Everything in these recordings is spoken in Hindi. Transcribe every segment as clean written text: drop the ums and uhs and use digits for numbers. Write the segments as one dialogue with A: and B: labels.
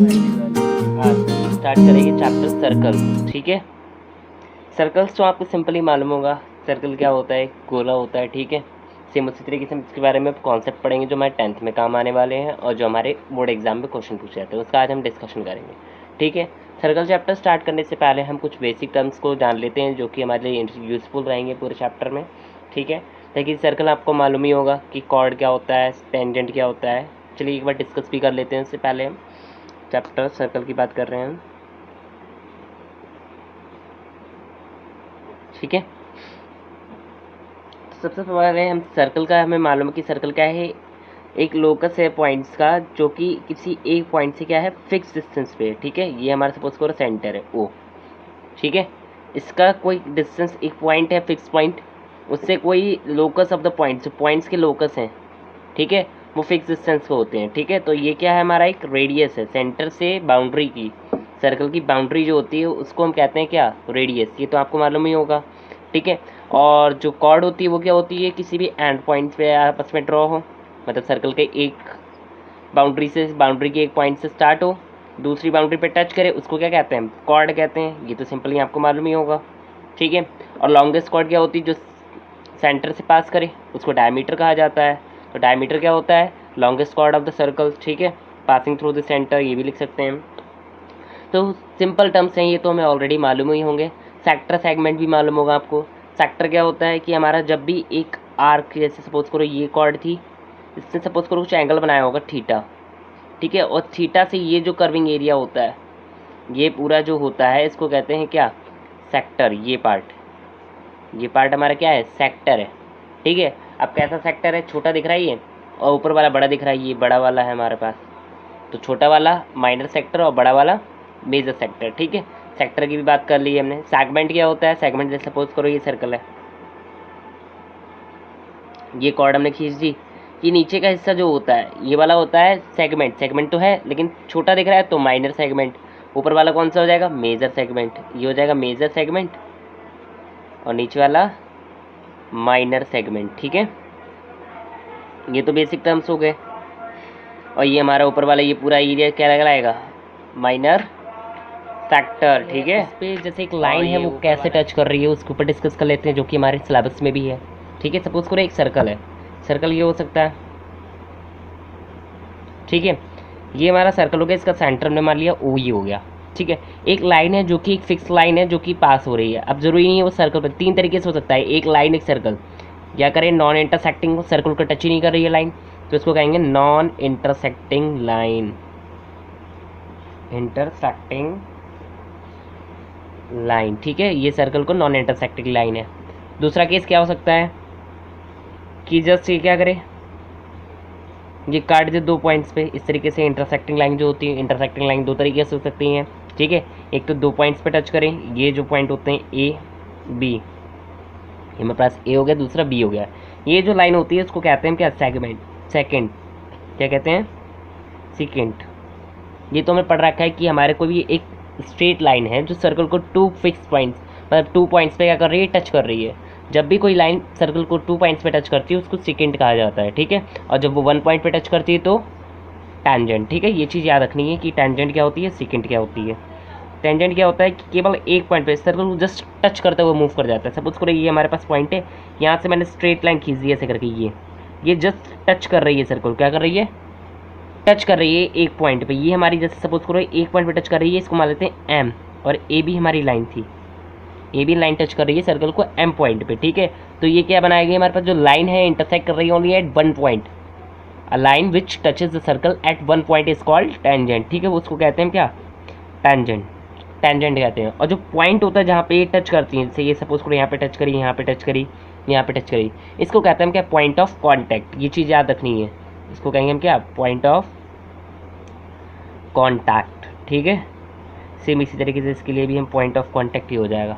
A: आज स्टार्ट करेंगे चैप्टर सर्कल। ठीक है, सर्कल्स तो आपको सिंपली मालूम होगा, सर्कल क्या होता है, गोला होता है। ठीक है, सेम उसी तरीके से हम इसके बारे में कॉन्सेप्ट पढ़ेंगे जो हमारे 10th में काम आने वाले हैं और जो हमारे बोर्ड एग्जाम में क्वेश्चन पूछे जाते हैं, उसका आज हम डिस्कशन करेंगे। ठीक है, सर्कल चैप्टर स्टार्ट करने से पहले हम कुछ बेसिक टर्म्स को जान लेते हैं जो कि हमारे लिए यूजफुल रहेंगे पूरे चैप्टर में। ठीक है, ताकि सर्कल आपको मालूम ही होगा कि कॉर्ड क्या होता है, टेंजेंट क्या होता है। चलिए एक बार डिस्कस भी कर लेते हैं। उससे पहले हम चैप्टर सर्कल की बात कर रहे हैं। ठीक है, तो सबसे पहले हम सर्कल का हमें मालूम है कि सर्कल क्या है, एक लोकस है पॉइंट्स का जो कि किसी एक पॉइंट से क्या है फिक्स डिस्टेंस पे। ठीक है, ये हमारा सपोज करो सेंटर है ओ। ठीक है, इसका कोई डिस्टेंस, एक पॉइंट है फिक्स पॉइंट, उससे कोई लोकस ऑफ द पॉइंट्स, जो पॉइंट्स के लोकस हैं, ठीक है, वो फिक्स डिस्टेंस पे होते हैं। ठीक है, तो ये क्या है, हमारा एक रेडियस है सेंटर से बाउंड्री की। सर्कल की बाउंड्री जो होती है उसको हम कहते हैं क्या, रेडियस। ये तो आपको मालूम ही होगा। ठीक है, और जो कॉर्ड होती है वो क्या होती है, किसी भी एंड पॉइंट पे आपस में ड्रॉ हो, मतलब सर्कल के एक बाउंड्री से, बाउंड्री के एक पॉइंट से स्टार्ट हो, दूसरी बाउंड्री पे टच करे, उसको क्या कहते हैं, कॉर्ड कहते हैं। ये तो सिंपली आपको मालूम ही होगा। ठीक है, और लॉन्गेस्ट कॉर्ड क्या होती है, जो सेंटर से पास करे, उसको डायमीटर कहा जाता है। तो डायमीटर क्या होता है, longest chord of the circle. ठीक है, पासिंग थ्रू द सेंटर, ये भी लिख सकते हैं। तो सिंपल टर्म्स हैं ये, तो हमें ऑलरेडी मालूम ही होंगे। सेक्टर सेगमेंट भी मालूम होगा आपको। सेक्टर क्या होता है कि हमारा जब भी एक आर्क, जैसे सपोज करो ये कॉर्ड थी, इसने सपोज करो कुछ एंगल बनाया होगा थीटा। ठीक है, और थीटा से ये जो कर्विंग एरिया होता है, ये पूरा जो होता है, इसको कहते हैं क्या, सेक्टर। ये पार्ट हमारा क्या है, सेक्टर है। ठीक है, अब कैसा सेक्टर है, छोटा दिख रहा है ये, और ऊपर वाला बड़ा दिख रहा है, ये बड़ा वाला है हमारे पास। तो छोटा वाला माइनर सेक्टर और बड़ा वाला मेजर सेक्टर। ठीक है, सेक्टर की भी बात कर ली हमने। सेगमेंट क्या होता है, सेगमेंट जैसे सपोज करो ये सर्कल है, ये कॉर्ड हमने खींच दी, ये नीचे का हिस्सा जो होता है ये वाला होता है सेगमेंट। सेगमेंट तो है लेकिन छोटा दिख रहा है तो माइनर सेगमेंट। ऊपर वाला कौन सा हो जाएगा, मेजर सेगमेंट। ये हो जाएगा मेजर सेगमेंट, और नीचे वाला माइनर सेगमेंट। ठीक है, ये तो बेसिक टर्म्स हो गए। और ये हमारा ऊपर वाला ये पूरा एरिया क्या लगाएगा, माइनर सेक्टर। ठीक है, इस पे जैसे एक लाइन है वो कैसे टच कर रही है उसके ऊपर डिस्कस कर लेते हैं, जो कि हमारे सिलेबस में भी है। ठीक है, सपोज करो एक सर्कल है, सर्कल ये हो सकता है। ठीक है, ये हमारा सर्कल हो गया, इसका सेंटर हमने मान लिया ओ, ये हो गया। ठीक है, एक लाइन है जो कि एक फिक्स लाइन है जो कि पास हो रही है। अब जरूरी नहीं है वो सर्कल पर, तीन तरीके से हो सकता है, एक लाइन एक सर्कल। क्या करें, नॉन इंटरसेक्टिंग, सर्कल को टच ही नहीं कर रही है लाइन, तो इसको कहेंगे non intersecting line. Intersecting line, ठीक है, ये सर्कल को नॉन इंटरसेक्टिंग लाइन है। दूसरा केस क्या हो सकता है कि जस्ट ये क्या करे, ये काट दे दो पॉइंट्स पे। इस तरीके से इंटरसेक्टिंग लाइन जो होती है, इंटरसेक्टिंग लाइन दो तरीके से हो सकती हैं। ठीक है, एक तो दो पॉइंट्स पे टच करें, ये जो पॉइंट होते हैं ए बी, ये मेरे पास ए हो गया, दूसरा बी हो गया। ये जो लाइन होती है उसको कहते हैं क्या, सेगमेंट, सेकेंड, क्या कहते हैं, सेकेंड। ये तो हमें पढ़ रखा है कि हमारे को भी एक स्ट्रेट लाइन है जो सर्कल को टू फिक्स पॉइंट्स, मतलब टू पॉइंट्स पे क्या कर रही है, टच कर रही है। जब भी कोई लाइन सर्कल को टू पॉइंट्स पे टच करती है उसको सेकेंड कहा जाता है। ठीक है, और जब वो वन पॉइंट पे टच करती है तो टेंजेंट। ठीक है, ये चीज़ याद रखनी है कि टेंजेंट क्या होती है, सेकेंड क्या होती है। टेंजेंट क्या होता है कि केवल एक पॉइंट पे सर्कल को जस्ट टच करते हुए मूव कर जाता है। सपोज करो ये हमारे पास पॉइंट है, यहाँ से मैंने स्ट्रेट लाइन खींच दी ऐसे करके, ये जस्ट टच कर रही है सर्कल, क्या कर रही है, टच कर रही है एक पॉइंट पे। ये हमारी जैसे सपोज करो एक पॉइंट पे टच कर रही है, इसको मान लेते हैं एम, और ए भी हमारी लाइन थी, ए भी लाइन टच कर रही है सर्कल को एम पॉइंट पे। ठीक है, तो ये क्या बनाएगी, हमारे पास जो लाइन है इंटरसेक्ट कर रही है only at one point. A line which touches the circle at one point is called tangent. ठीक है, उसको कहते हैं क्या, टेंजेंट, टेंजेंट कहते हैं। और जो पॉइंट होता है जहाँ पे ये टच करती है, जैसे ये सपोज करो यहाँ पे टच करी, यहाँ पे टच करी, यहाँ पे टच करी, इसको कहते हैं हम क्या, पॉइंट ऑफ कॉन्टैक्ट। ये चीज़ याद रखनी है, इसको कहेंगे हम क्या, पॉइंट ऑफ कॉन्टैक्ट। ठीक है, सेम इसी तरीके से इसके लिए भी हम पॉइंट ऑफ कॉन्टैक्ट ही हो जाएगा।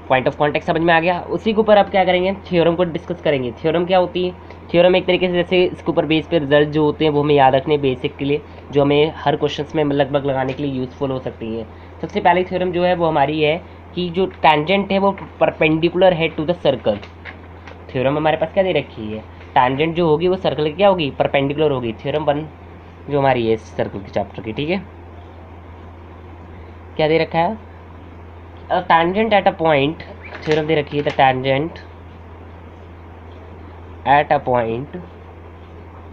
A: पॉइंट ऑफ कॉन्टैक्ट समझ में आ गया। उसी के ऊपर आप क्या करेंगे, थ्योरम को डिस्कस करेंगे। थ्योरम क्या होती है, थ्योरम एक तरीके से जैसे इसके ऊपर बेस पे रिजल्ट जो होते हैं वो हमें याद रखने बेसिक के लिए, जो हमें हर क्वेश्चंस में लगभग लगाने के लिए यूज़फुल हो सकती हैं। सबसे पहली थ्योरम जो है वो हमारी है कि जो टेंजेंट है वो परपेंडिकुलर है टू द सर्कल। थ्योरम हमारे पास क्या दे रखी है, टेंजेंट जो होगी वो सर्कल की क्या होगी, परपेंडिकुलर होगी। थ्योरम वन जो हमारी है सर्कल के चैप्टर की, ठीक है। क्या दे रखा है, tangent at a point, theorem दे रखी है, the tangent at a point,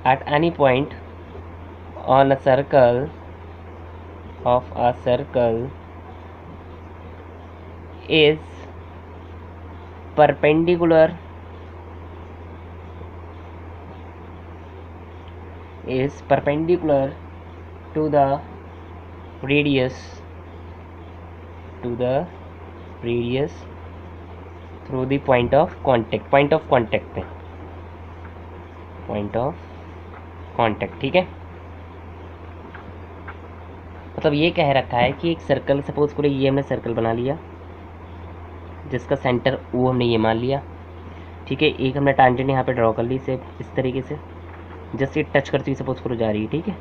A: at any point on a circle of a circle is perpendicular to the radius through the point of contact, ठीक है। मतलब ये कह रखा है कि एक सर्कल, सपोज करो ये हमने सर्कल बना लिया जिसका सेंटर ओ हमने ये मान लिया, ठीक है। एक हमने टांजेंट यहाँ पे ड्रॉ कर ली से इस तरीके से, जस्ट ये टच करती हुई सपोज करो जा रही है, ठीक है।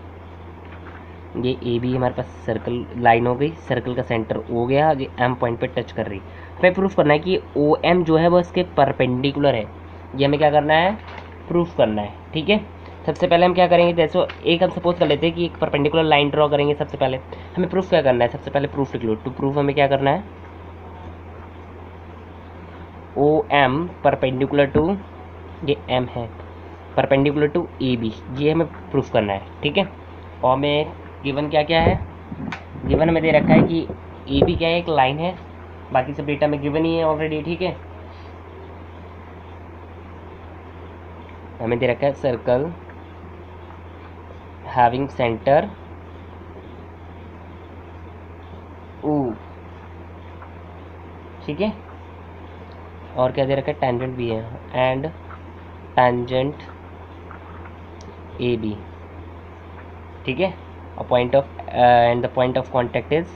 A: ये ए बी हमारे पास सर्कल लाइन हो गई, सर्कल का सेंटर ओ गया, ये एम पॉइंट पे टच कर रही। हमें प्रूफ करना है कि ओ एम जो है वो इसके परपेंडिकुलर है, ये हमें क्या करना है, प्रूफ करना है, ठीक है। सबसे पहले हम क्या करेंगे, जैसे एक हम सपोज कर लेते हैं कि एक परपेंडिकुलर लाइन ड्रॉ करेंगे। सबसे पहले हमें प्रूफ क्या करना है, सबसे पहले प्रूफ लिख लो। टू प्रूफ हमें क्या करना है, ओ एम परपेंडिकुलर टू, ये एम है, परपेंडिकुलर टू ए बी, ये हमें प्रूफ करना है, ठीक है। और हमें गिवन क्या क्या है, गिवन हमें दे रखा है कि ए बी क्या है, एक लाइन है, बाकी सब डेटा में गिवन ही है ऑलरेडी, ठीक है। हमें दे रखा है सर्कल हैविंग सेंटर ओ, ठीक है। और क्या दे रखा है, टेंजेंट भी है, एंड टेंजेंट ए बी, ठीक है। और point of end the point of contact is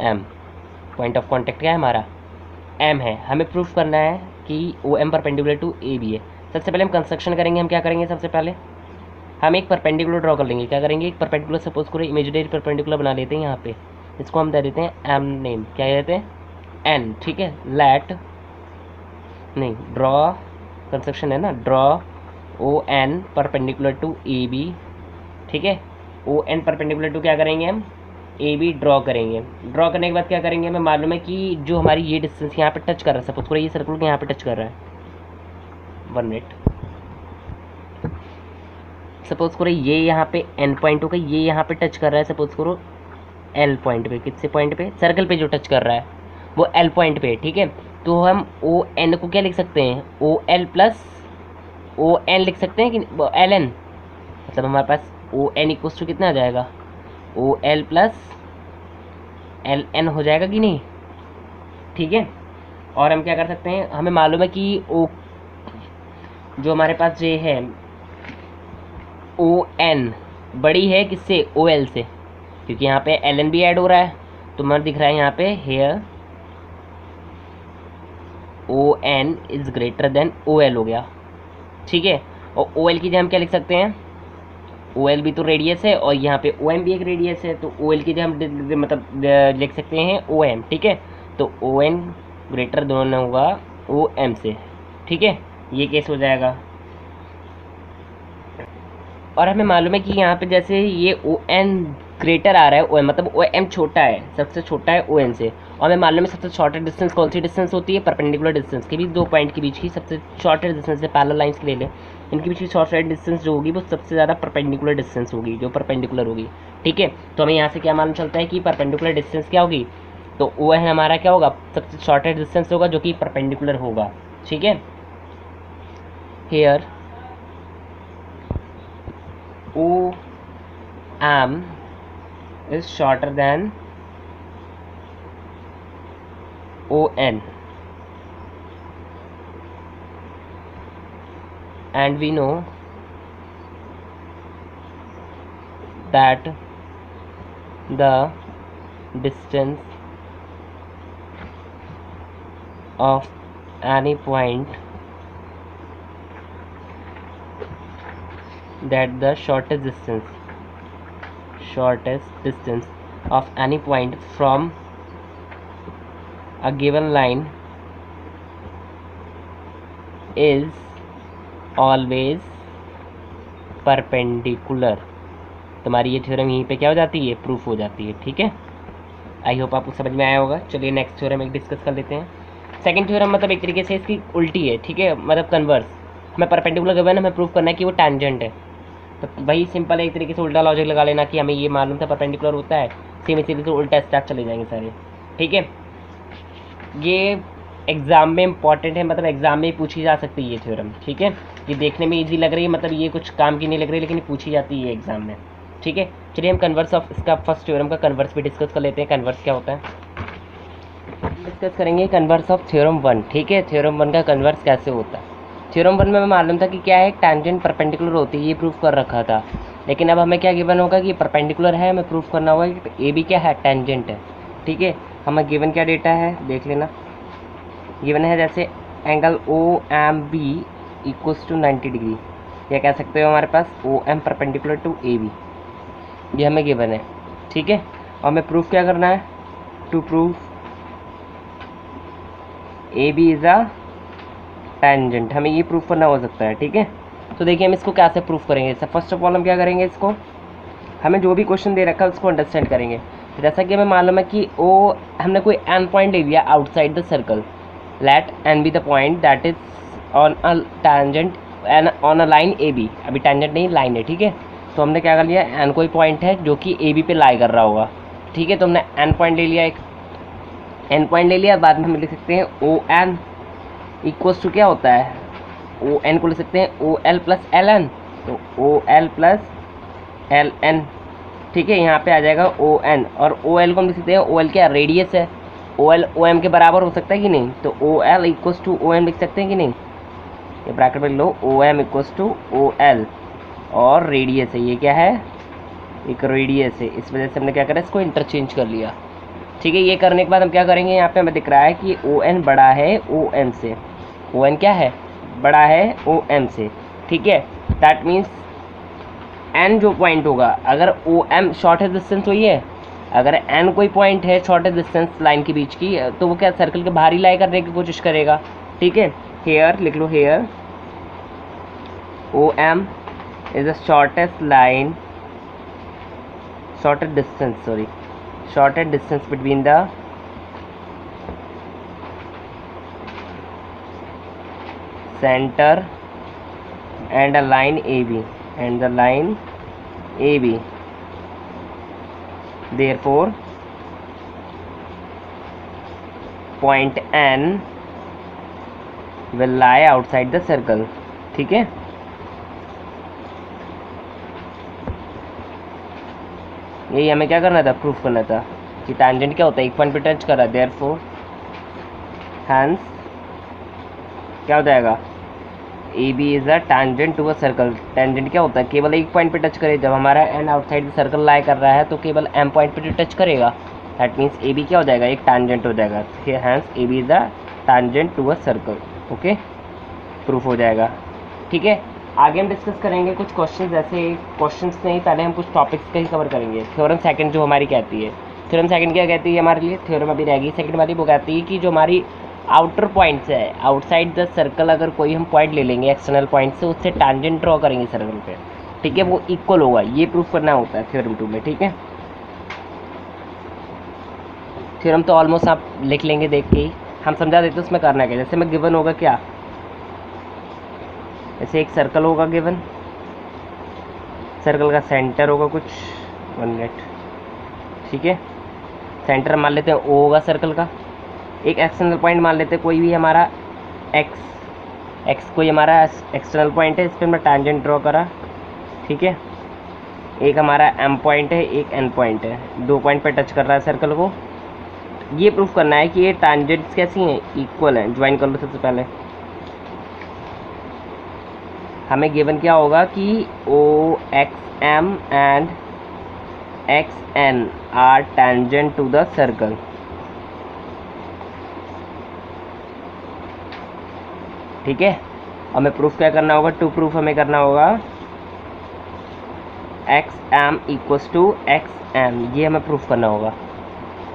A: M. Point of contact क्या है हमारा, एम है। हमें प्रूफ करना है कि O M perpendicular to A B है। सबसे पहले हम कंस्ट्रक्शन करेंगे। हम क्या करेंगे, सबसे पहले हम एक परपेंडिकुलर ड्रॉ कर लेंगे। क्या करेंगे, एक परपेंडिकुलर सपोज करो इमेजिनरी परपेंडिकुलर बना लेते हैं यहाँ पे, इसको हम दे देते हैं एम नेम, क्या कहते हैं, एन, ठीक है। लेट नहीं, ड्रॉ कंस्ट्रक्शन है ना, draw O N perpendicular to A B, ठीक है। ओ एन परपेंडिकुलर टू क्या करेंगे, हम ए बी ड्रॉ करेंगे। ड्रॉ करने के बाद क्या करेंगे, हमें मालूम है कि जो हमारी ये डिस्टेंस यहाँ पे टच कर रहा है, सपोज करो ये सर्कल यहाँ पे टच कर रहा है, 1 मिनट, सपोज करो ये यहाँ पे एन पॉइंट होगा, ये यहाँ पे टच कर रहा है, सपोज करो एल पॉइंट पे, किससे पॉइंट पे, सर्कल पे जो टच कर रहा है वो एल पॉइंट पे, ठीक है। तो हम ओ एन को क्या लिख सकते हैं, O L plus O N लिख सकते हैं कि एल एन, मतलब हमारे पास ओ एन इक्वल्स टू कितना आ जाएगा, O L plus L N हो जाएगा कि नहीं, ठीक है। और हम क्या कर सकते हैं, हमें मालूम है कि ओ जो हमारे पास ये है ओ एन बड़ी है किससे, ओ एल से, क्योंकि यहाँ पे एल एन भी ऐड हो रहा है, तो हमें दिख रहा है यहाँ पे here O N is greater than O L हो गया, ठीक है। और ओ एल की जगह हम क्या लिख सकते हैं, ओ एल भी तो रेडियस है और यहाँ पे ओ एम भी एक रेडियस है, तो ओ एल की जगह हम मतलब लिख सकते हैं ओ एम, ठीक है। तो ओ एन ग्रेटर दोनों होगा ओ एम से, ठीक है, ये केस हो जाएगा। और हमें मालूम है कि यहाँ पे जैसे ये ओ एन ग्रेटर आ रहा है ओ एम, मतलब ओ एम छोटा है, सबसे छोटा है ओ एन से। और हमें मालूम है सबसे शॉर्टेस्ट डिस्टेंस कौन सी डिस्टेंस होती है, परपेंडिकुलर डिस्टेंस के बीच, दो पॉइंट के बीच की सबसे शॉर्टेस्ट डिस्टेंस है, पैरेलल लाइंस ले लें, इनके बीच की शॉर्टेस्ट डिस्टेंस जो होगी वो सबसे ज़्यादा परपेंडिकुलर डिस्टेंस होगी, जो परपेंडिकुलर होगी, ठीक है। तो हमें यहाँ से क्या मालूम चलता है कि परपेंडिकुलर डिस्टेंस क्या होगी, तो ओ एन हमारा क्या होगा, सबसे शॉर्टेस्ट डिस्टेंस होगा जो कि परपेंडिकुलर होगा, ठीक है। Here O M is shorter than ON, and we know that the distance of any point, that the shortest distance of any point from a given line is always perpendicular. तुम्हारी ये थ्योरम यहीं पे क्या हो जाती है, प्रूफ हो जाती है। ठीक है, आई होप आपको समझ में आया होगा। चलिए नेक्स्ट थ्योरम एक डिस्कस कर लेते हैं। सेकंड थ्योरम मतलब एक तरीके से इसकी उल्टी है। ठीक है, मतलब कन्वर्स। हमें परपेंडिकुलर गिवन है, हमें प्रूफ करना है कि वो टैंजेंट है। तो वही सिंपल है, एक तरीके से उल्टा लॉजिक लगा लेना कि हमें ये मालूम था परपेंडिकुलर होता है, सेम इसी से उल्टा स्टेप चले जाएंगे सारे। ठीक है, ये एग्ज़ाम में इंपॉर्टेंट है, मतलब एग्ज़ाम में ही पूछी जा सकती है ये थ्योरम। ठीक है, ये देखने में इजी लग रही है, मतलब ये कुछ काम की नहीं लग रही, लेकिन ये पूछी जाती है एग्ज़ाम में। ठीक है, चलिए हम कन्वर्स ऑफ इसका फर्स्ट थ्योरम का कन्वर्स भी डिस्कस कर लेते हैं। कन्वर्स क्या होता है डिस्कस करेंगे। Converse of theorem 1। ठीक है, थ्योरम 1 का कन्वर्स कैसे होता है। थ्योरम 1 में हमें मालूम था कि क्या है, टैंजेंट परपेंडिकुलर होती है, ये प्रूफ कर रखा था। लेकिन अब हमें क्या गिवन होगा कि परपेंडिकुलर है, हमें प्रूफ करना होगा कि ए भी क्या है, टैंजेंट है। ठीक है, हमें गिवन क्या डेटा है देख लेना। गिवन है जैसे angle O M B equals to 90 degree, या कह सकते हो हमारे पास O M perpendicular to A B, ये हमें गिवन है। ठीक है, और हमें प्रूफ क्या करना है, to proof A B is a tangent, हमें ये प्रूफ करना हो सकता है। ठीक है, तो देखिए हम इसको कैसे प्रूफ करेंगे। फर्स्ट ऑफ ऑल हम क्या करेंगे, इसको हमें जो भी क्वेश्चन दे रखा है उसको अंडरस्टैंड करेंगे। तो जैसा कि हमें मालूम है कि ओ हमने कोई एन पॉइंट ले लिया outside the circle, let N be the point that is on a tangent N on a line A B. अभी टैंजेंट नहीं, लाइन है। ठीक है, तो हमने क्या कर लिया, एन कोई पॉइंट है जो कि ए बी पे लाई कर रहा होगा। ठीक है, तो हमने एन पॉइंट ले लिया, एक एन पॉइंट ले लिया। बाद में हम लिख सकते हैं ओ एन इक्वल्स टू क्या होता है, ओ एन को लिख सकते हैं O L plus L N, तो O L plus L N. ठीक है, यहाँ पे आ जाएगा ओ एन, और ओ एल को हम लिख सकते हैं, ओ एल क्या रेडियस है, ओ एल ओ एम के बराबर हो सकता है कि नहीं, तो O L equals to O M लिख सकते हैं कि नहीं, ये ब्रैकेट में लो, O M equals to O L, और रेडियस है, ये क्या है, एक रेडियस है। इस वजह से हमने क्या करा, इसको इंटरचेंज कर लिया। ठीक है, ये करने के बाद हम क्या करेंगे, यहाँ पे हमें दिख रहा है कि ओ एन बड़ा है ओ एम से, ओ एन क्या है, बड़ा है ओ एम से। ठीक है, दैट मीन्स एन जो पॉइंट होगा, अगर ओ एम शॉर्टेस्ट डिस्टेंस हुई है, अगर एन कोई पॉइंट है शॉर्टेस्ट डिस्टेंस लाइन के बीच की, तो वो क्या सर्कल के बाहर ही लाई करने की कोशिश करेगा। ठीक है, हेयर लिख लो, here O M is the shortest line, shortest distance between the center and a line AB, and the line AB, therefore point N will lie outside the circle। ठीक है, यही हमें क्या करना था, प्रूफ करना था कि टैंजेंट क्या होता है, एक पॉइंट पे टच कर रहा है, देयरफॉर हैंस क्या हो जाएगा, A B is a tangent to a circle. Tangent क्या होता है, केवल एक पॉइंट पे टच करे, जब हमारा N outside the circle lie कर रहा है तो केवल एम पॉइंट पे टच करेगा, दैट मीन्स ए बी क्या हो जाएगा, एक टैंजेंट हो जाएगा। Hence A B is a tangent to a circle. Okay, proof हो जाएगा। ठीक है, आगे हम डिस्कस करेंगे कुछ क्वेश्चंस, ऐसे क्वेश्चंस नहीं, पहले हम कुछ टॉपिक्स का ही कवर करेंगे। थ्योरम सेकंड जो हमारी कहती है, थ्योरम सेकंड क्या कहती है हमारे लिए, थ्योरम अभी रहेगी सेकंड वाली, वो कहती है कि जो हमारी आउटर पॉइंट्स है आउटसाइड द सर्कल, अगर कोई हम पॉइंट ले लेंगे एक्सटर्नल पॉइंट से, उससे टैंजेंट ड्रॉ करेंगे सर्कल पे। ठीक है, वो इक्वल होगा, ये प्रूफ करना होता है थ्योरम 2 में। ठीक है, थ्योरम तो ऑलमोस्ट आप लिख लेंगे देख के ही, हम समझा देते उसमें करना क्या। जैसे मैं गिवन होगा क्या, जैसे एक सर्कल होगा गिवन, सर्कल का सेंटर होगा कुछ 1 मिनट। ठीक है, सेंटर मान लेते हैं ओ होगा सर्कल का, एक एक्सटर्नल पॉइंट मान लेते हैं कोई भी हमारा एक्स कोई हमारा एक्सटर्नल पॉइंट है, इस पर मैं टैंजेंट ड्रॉ करा। ठीक है, एक हमारा एम पॉइंट है, एक एन पॉइंट है, 2 पॉइंट पे टच कर रहा है सर्कल को। ये प्रूफ करना है कि ये टैंजेंट्स कैसी हैं, इक्वल हैं। ज्वाइन कर लो सबसे पहले, हमें गिवन क्या होगा कि O X M and X N are tangent to the circle. ठीक है, हमें प्रूफ क्या करना होगा, टू प्रूफ हमें करना होगा X M equals to X M, ये हमें प्रूफ करना होगा।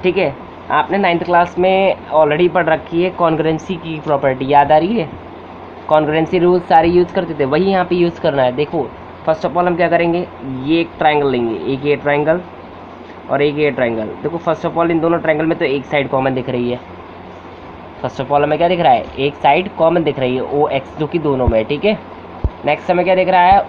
A: ठीक है, आपने 9th क्लास में ऑलरेडी पढ़ रखी है कॉन्ग्रुएंसी की प्रॉपर्टी, याद आ रही है, कॉन्ग्रुएंसी रूल सारे यूज़ करते थे, वही यहाँ पे यूज़ करना है। देखो फर्स्ट ऑफ ऑल हम क्या करेंगे, ये एक ट्राइंगल लेंगे, एक ये ट्राइंगल और एक ये ट्राइंगल। देखो फर्स्ट ऑफ ऑल इन दोनों ट्राइंगल में तो एक साइड कॉमन दिख रही है। फर्स्ट ऑफ ऑल हमें क्या दिख रहा है, एक साइड कॉमन दिख रही है ओ एक्स, जो कि दोनों में है, ठीक है। नेक्स्ट हमें क्या दिख रहा है,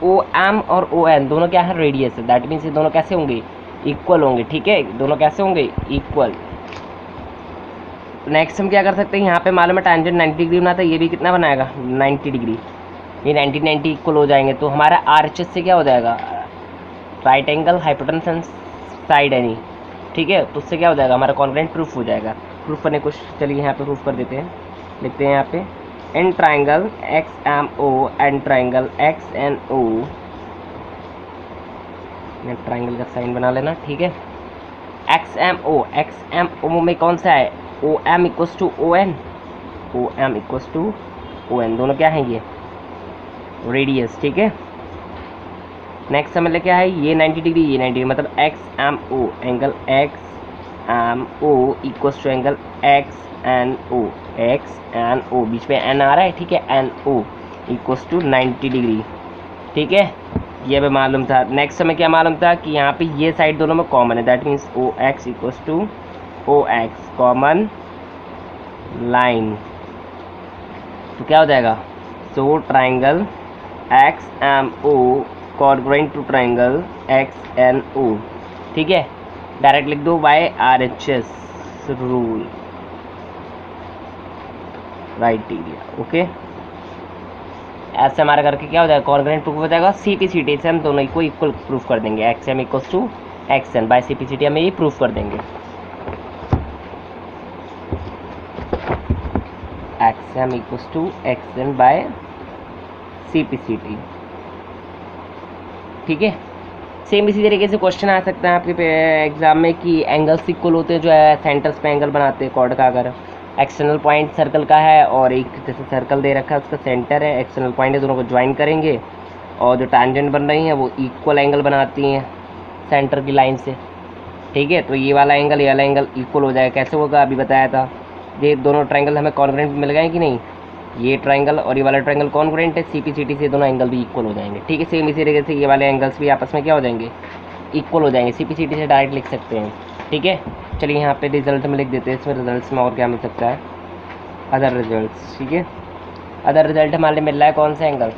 A: ओ एम और ओ एन दोनों क्या है, रेडियस है। दैट मीन्स ये दोनों कैसे होंगे, इक्वल होंगे, ठीक है। दोनों कैसे होंगे, इक्वल। नेक्स्ट हम क्या कर सकते हैं, यहाँ पे मालूम है टेंजेंट 90 डिग्री बनाता है, ये भी कितना बनाएगा 90 डिग्री। ये 90 इक्वल हो जाएंगे तो हमारा आरएचएस से क्या हो जाएगा, right angle hypotenuse side any, ठीक है। तो उससे क्या हो जाएगा, हमारा कॉन्ग्रुएंट प्रूफ हो जाएगा। प्रूफ करने कुछ, चलिए यहाँ पे प्रूफ कर देते हैं। लिखते हैं यहाँ पे in triangle X M O in triangle X N O, triangle का साइन बना लेना, ठीक है। एक्स एम ओ में कौन सा है, O M equals to O N, O M equals to O N, दोनों क्या हैं ये रेडियस, ठीक है। नेक्स्ट समझ ले क्या है, ये 90 डिग्री ये 90 डिग्री, मतलब X M O angle X M O equals to angle X N O, X N O बीच में एन आ रहा है, ठीक है, N O equals to 90 degree, ठीक है। ये भी मालूम था। नेक्स्ट हमें क्या मालूम था कि यहाँ पे ये साइड दोनों में कॉमन है, that means O X equals to O X common line, तो क्या हो जाएगा, so triangle X M O congruent to triangle X N O, ठीक है। डायरेक्ट लिख दो by RHS rule, right area, okay. ऐसे हमारा करके क्या हो जाएगा, कॉन्ग्रुएंट प्रूफ हो जाएगा। सीपीसीटी से हम दोनों को इक्वल प्रूफ कर देंगे, X M equals to X N, by CPCT हमें ये प्रूफ कर देंगे। X M equals to X N by CPCT, ठीक है। सेम इसी तरीके से क्वेश्चन आ सकता है आपके एग्जाम में कि एंगल्स इक्वल होते हैं, जो है सेंटर्स पे एंगल बनाते हैं कॉर्ड का। अगर एक्सटर्नल पॉइंट सर्कल का है और एक जैसे सर्कल दे रखा है उसका सेंटर है, एक्सटर्नल पॉइंट है, दोनों को ज्वाइन करेंगे और जो टैंजेंट बन रही हैं वो इक्वल एंगल बनाती हैं सेंटर की लाइन से, ठीक है। तो ये वाला एंगल इक्वल हो जाएगा। कैसे होगा, अभी बताया था। ये दोनों ट्राइंगल हमें कॉन्ग्रुएंट मिल गए कि नहीं, ये ट्राइंगल और ये वाला ट्राइंगल कॉन्ग्रुएंट है, सीपीसीटी से दोनों एंगल भी इक्वल हो जाएंगे, ठीक है। सेम इसी तरीके से ये वाले एंगल्स भी आपस में क्या हो जाएंगे, इक्वल हो जाएंगे। सीपीसीटी से डायरेक्ट लिख सकते हैं, ठीक है। चलिए यहाँ पे रिजल्ट में लिख देते हैं, इसमें रिजल्ट्स में और क्या मिल सकता है, अदर रिजल्ट्स, ठीक है। अदर रिजल्ट हमारे मिल रहा है कौन सा angle,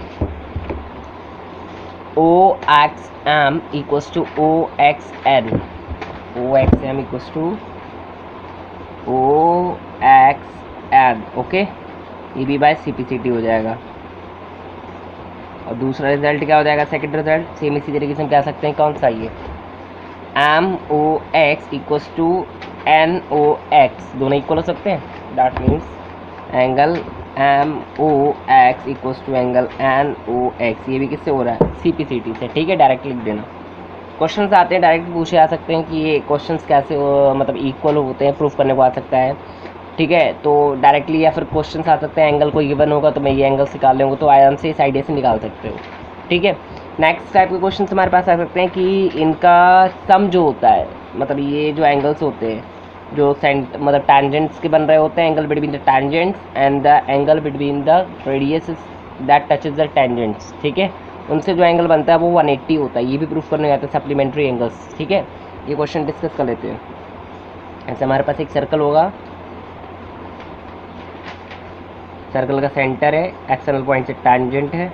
A: O X M equals to O X N, O X M equals to O X N, okay. ये भी बाय सीपीसीटी हो जाएगा। और दूसरा रिजल्ट क्या हो जाएगा, सेकंड रिजल्ट सेम इसी तरीके से हम कह सकते हैं, कौन सा ये M O X equals to N O X, दोनों इक्वल हो सकते हैं। That means angle M O X equals to angle N O X, ये भी किससे हो रहा है, सीपीसीटी से, ठीक है। डायरेक्ट लिख देना। क्वेश्चंस आते हैं डायरेक्ट पूछे आ सकते हैं कि ये क्वेश्चंस कैसे मतलब इक्वल होते हैं, प्रूफ करने को आ सकता है, ठीक है। तो डायरेक्टली या फिर क्वेश्चंस आ सकते हैं, एंगल कोई गिवन होगा तो मैं ये एंगल निकाल लूँगा, तो आराम से इस आइडिया से निकाल सकते हो, ठीक है। नेक्स्ट टाइप के क्वेश्चन हमारे पास आ सकते हैं कि इनका सम जो होता है, मतलब ये जो एंगल्स होते हैं जो मतलब टैंजेंट्स के बन रहे होते हैं, angle between the tangents and the angle between the radius that touches the tangents, ठीक है, उनसे जो एंगल बनता है वो 180 होता है। ये भी प्रूफ करने जाते हैं सप्लीमेंट्री एंगल्स, ठीक है। ये क्वेश्चन डिस्कस कर लेते हैं। ऐसे हमारे पास एक सर्कल होगा, सर्कल का सेंटर है, एक्सटर्नल पॉइंट से टैंजेंट है,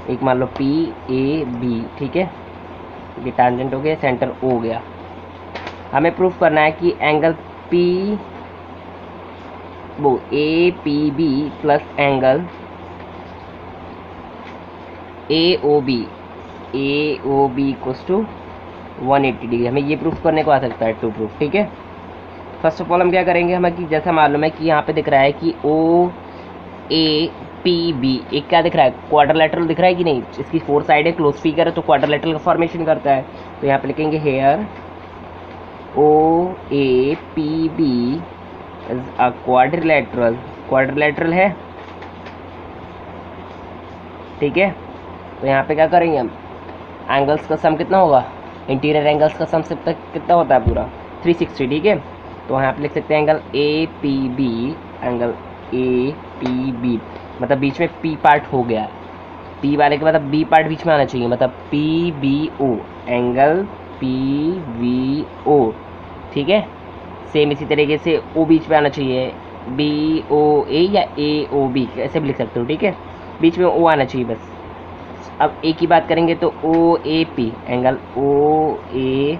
A: एक मान लो पी ए बी, ठीक है। ये टैंजेंट हो गया, सेंटर ओ हो गया। हमें प्रूफ करना है कि एंगल पी वो A P B plus angle A O B equals to 180 degree, हमें ये प्रूफ करने को आ सकता है, टू प्रूफ, ठीक है। फर्स्ट ऑफ ऑल हम क्या करेंगे, हमें कि जैसा मालूम है कि यहाँ पे दिख रहा है कि ओ ए पी बी, एक क्या दिख रहा है, क्वाड्रिलेटरल दिख रहा है कि नहीं, इसकी 4 साइड है, क्लोज फिगर है, तो क्वाड्रिलेटरल का फॉर्मेशन करता है। तो यहाँ पे लिखेंगे here O A P B is a quadrilateral है, ठीक है। तो यहाँ पे क्या करेंगे हम, एंगल्स का सम कितना होगा, इंटीरियर एंगल्स का सम से तक कितना होता है पूरा 360, ठीक है। तो यहाँ पे लिख सकते हैं angle A P B, angle A P B, मतलब बीच में पी पार्ट हो गया, पी वाले के मतलब बी पार्ट बीच में आना चाहिए, मतलब P B O, angle P V O, ठीक है। सेम इसी तरीके से ओ बीच में आना चाहिए, बी ओ ए या ए ओ बी ऐसे भी लिख सकते हो, ठीक है, बीच में ओ आना चाहिए बस। अब ए की बात करेंगे तो O A P, angle O A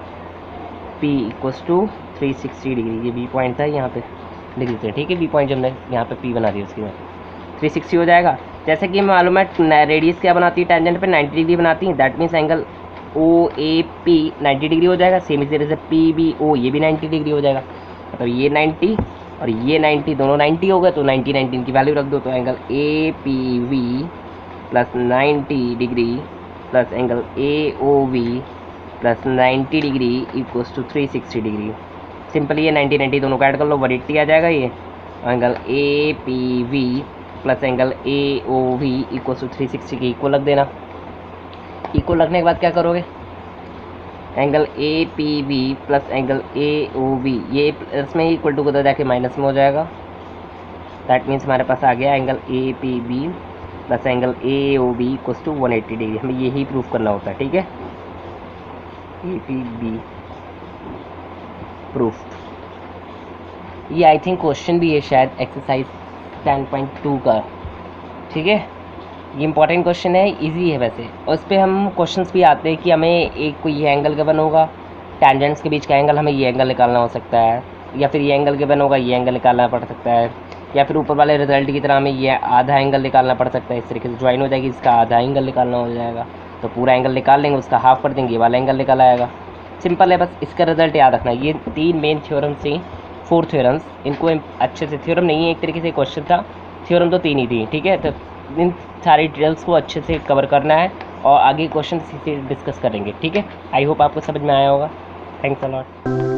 A: P equals to 360 degree, ये बी पॉइंट था, यहाँ पे लिख देते हैं, ठीक है, बी पॉइंट जब मैं यहाँ पे पी बना दिया उसके बाद 360 हो जाएगा। जैसे कि मालूम है रेडियस क्या बनाती है टेंजेंट पे, 90 डिग्री बनाती है, that means angle O A P 90 degree हो जाएगा। सेम इसी तरह से पी बी ओ ये भी 90 डिग्री हो जाएगा, मतलब ये 90 और ये 90 दोनों 90 हो गए, तो 90 की वैल्यू रख दो, तो angle A P V plus 90 degree plus angle A O V plus 90 degree equals to 360 degree. Simply ये 90 दोनों का ऐड कर लो, 180 आ जाएगा ये, angle A P V plus angle A O V equals to 360 के इक्वल रख देना। इक्वल रखने के बाद क्या करोगे, angle A P V plus angle A O V, ये प्लस में इक्वल टू को जाके माइनस में हो जाएगा, दैट मीन्स हमारे पास आ गया angle A P B plus angle A O B equals to 180 degree. हमें यही प्रूफ करना होता है, ठीक है, ए पी बी प्रूफ। ये आई थिंक क्वेश्चन भी है शायद एक्सरसाइज 10.2 का, ठीक है, ये इंपॉर्टेंट क्वेश्चन है, इजी है वैसे, और इस पर हम क्वेश्चंस भी आते हैं कि हमें एक कोई ये एंगल गिवन होगा, टेंजेंट्स के बीच का एंगल हमें ये एंगल निकालना हो सकता है, या फिर ये एंगल गिवन होगा ये एंगल निकालना पड़ सकता है, या फिर ऊपर वाले रिजल्ट की तरह हमें ये आधा एंगल निकालना पड़ सकता है, इस तरीके से ज्वाइन हो जाएगी, इसका आधा एंगल निकालना हो जाएगा, तो पूरा एंगल निकाल लेंगे, उसका हाफ कर देंगे, ये वाला एंगल निकल आएगा। सिंपल है, बस इसका रिजल्ट याद रखना। ये 3 मेन थ्योरम से 4 थ्योरम्स, इनको अच्छे से, थ्योरम नहीं है एक तरीके से क्वेश्चन था, थ्योरम तो 3 ही थी, ठीक है, तो इन सारी डिटेल्स को अच्छे से कवर करना है और आगे क्वेश्चन इसी से डिस्कस करेंगे, ठीक है। आई होप आपको समझ में आया होगा। Thanks a lot.